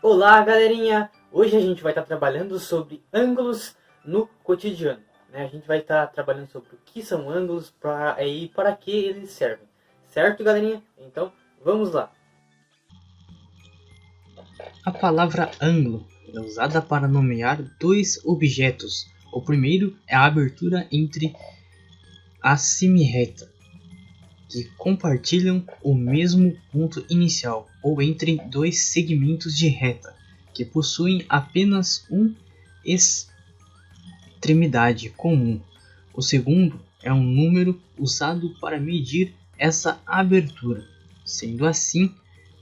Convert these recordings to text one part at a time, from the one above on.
Olá, galerinha! Hoje a gente vai estar trabalhando sobre ângulos no cotidiano, né? A gente vai estar trabalhando sobre o que são ângulos e para que eles servem. Certo, galerinha? Então, vamos lá! A palavra ângulo é usada para nomear dois objetos. O primeiro é a abertura entre a semirreta, que compartilham o mesmo ponto inicial, ou entre dois segmentos de reta, que possuem apenas uma extremidade comum. O segundo é um número usado para medir essa abertura. Sendo assim,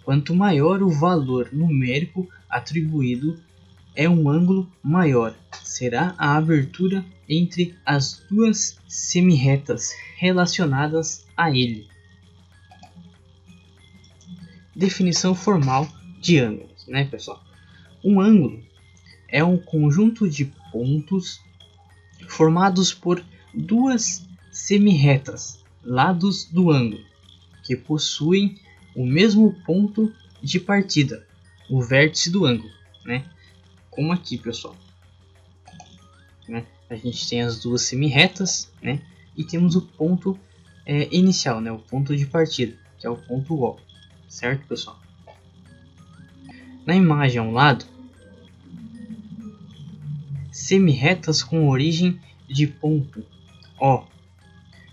quanto maior o valor numérico atribuído é um ângulo maior, será a abertura entre as duas semirretas relacionadas a ele. Definição formal de ângulos, né, pessoal? Um ângulo é um conjunto de pontos formados por duas semirretas, lados do ângulo, que possuem o mesmo ponto de partida, o vértice do ângulo, né? Como aqui, pessoal, né? A gente tem as duas semirretas, né? E temos o ponto inicial, né? O ponto de partida, que é o ponto O, certo, pessoal? Na imagem ao lado, semirretas com origem de ponto O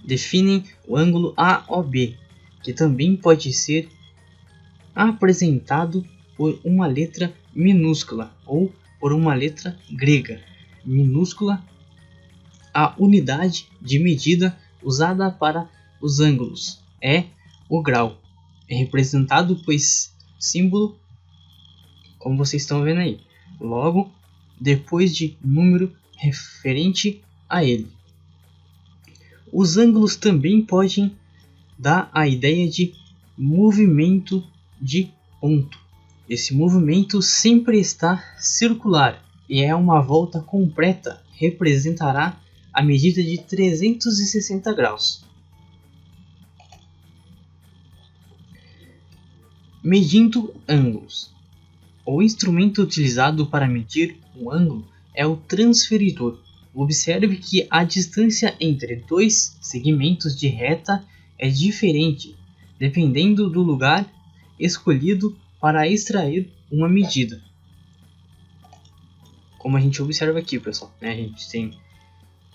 definem o ângulo AOB, que também pode ser apresentado por uma letra minúscula ou por uma letra grega minúscula. A unidade de medida usada para os ângulos é o grau, é representado por símbolo, como vocês estão vendo aí, logo depois de número referente a ele. Os ângulos também podem dar a ideia de movimento de ponto. Esse movimento sempre está circular e é uma volta completa, representará a medida de 360 graus. Medindo ângulos. O instrumento utilizado para medir um ângulo é o transferidor. Observe que a distância entre dois segmentos de reta é diferente, dependendo do lugar escolhido para extrair uma medida. Como a gente observa aqui, pessoal, né? A gente tem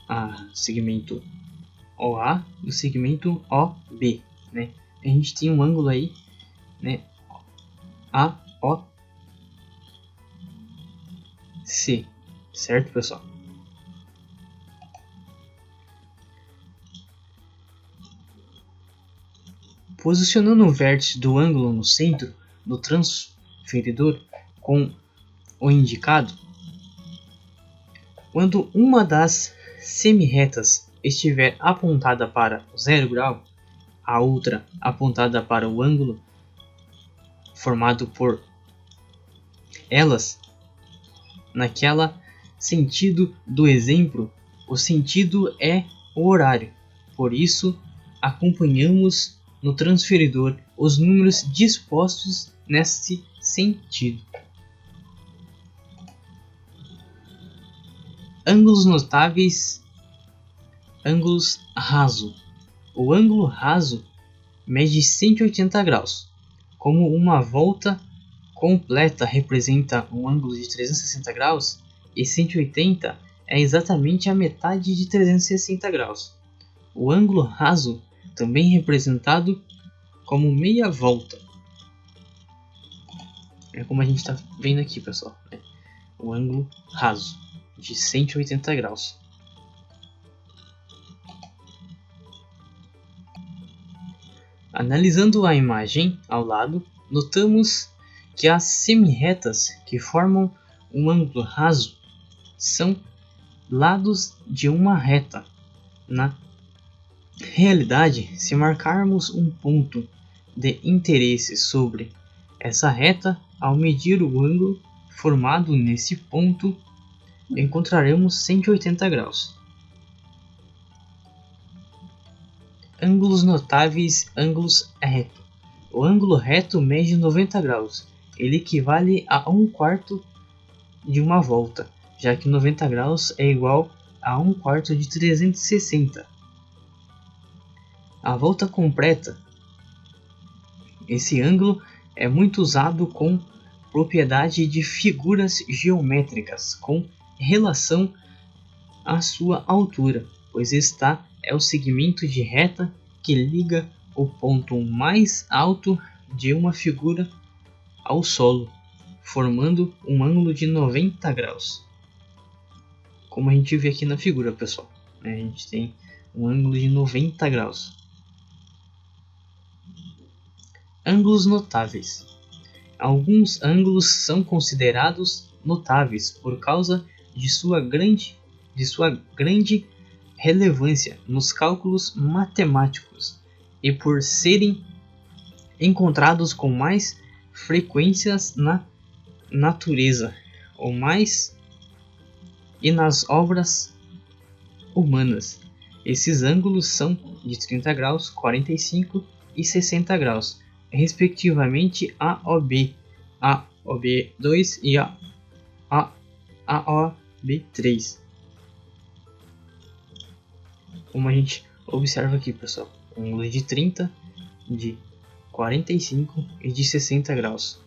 o segmento OA e o segmento OB, né? A gente tem um ângulo aí, né? AOC, certo, pessoal? Posicionando o vértice do ângulo no centro do transferidor com o indicado, quando uma das semirretas estiver apontada para o 0 grau, a outra apontada para o ângulo formado por elas, naquela sentido do exemplo, o sentido é o horário. Por isso, acompanhamos no transferidor os números dispostos nesse sentido. Ângulos notáveis, ângulos raso. O ângulo raso mede 180 graus. Como uma volta completa representa um ângulo de 360 graus, e 180 é exatamente a metade de 360 graus. O ângulo raso também representado como meia volta. É como a gente está vendo aqui, pessoal, né? O ângulo raso de 180 graus. Analisando a imagem ao lado, notamos que as semirretas que formam um ângulo raso são lados de uma reta. Na realidade, se marcarmos um ponto de interesse sobre essa reta, ao medir o ângulo formado nesse ponto, encontraremos 180 graus. Ângulos notáveis, ângulos reto. O ângulo reto mede 90 graus ele equivale a 1/4 de uma volta, já que 90 graus é igual a 1/4 de 360. A volta completa. Esse ângulo é muito usado com propriedade de figuras geométricas com relação à sua altura, pois esta é o segmento de reta que liga o ponto mais alto de uma figura ao solo, formando um ângulo de 90 graus. Como a gente vê aqui na figura, pessoal, a gente tem um ângulo de 90 graus. Ângulos notáveis. Alguns ângulos são considerados notáveis por causa de sua grande relevância nos cálculos matemáticos e por serem encontrados com mais frequências na natureza ou mais e nas obras humanas. Esses ângulos são de 30 graus, 45 e 60 graus, respectivamente AOB, AOB2 e AOB3. Como a gente observa aqui, pessoal, ângulo de 30, de 45 e de 60 graus.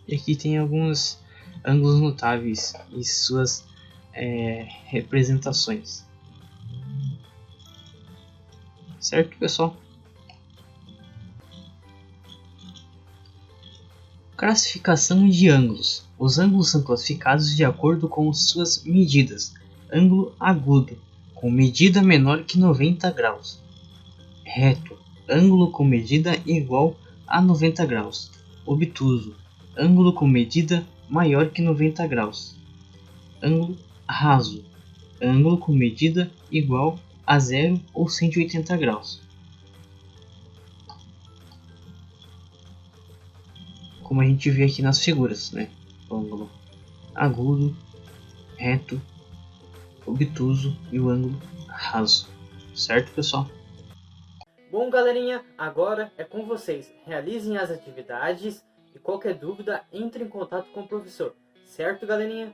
E aqui tem alguns ângulos notáveis e suas representações. Certo, pessoal? Classificação de ângulos. Os ângulos são classificados de acordo com suas medidas. Ângulo agudo, com medida menor que 90 graus. Reto, ângulo com medida igual a 90 graus. Obtuso, ângulo com medida maior que 90 graus. Ângulo raso, ângulo com medida igual a 0 ou 180 graus. Como a gente vê aqui nas figuras, né? O ângulo agudo, reto, obtuso e o ângulo raso. Certo, pessoal? Bom, galerinha, agora é com vocês. Realizem as atividades e qualquer dúvida, entre em contato com o professor. Certo, galerinha?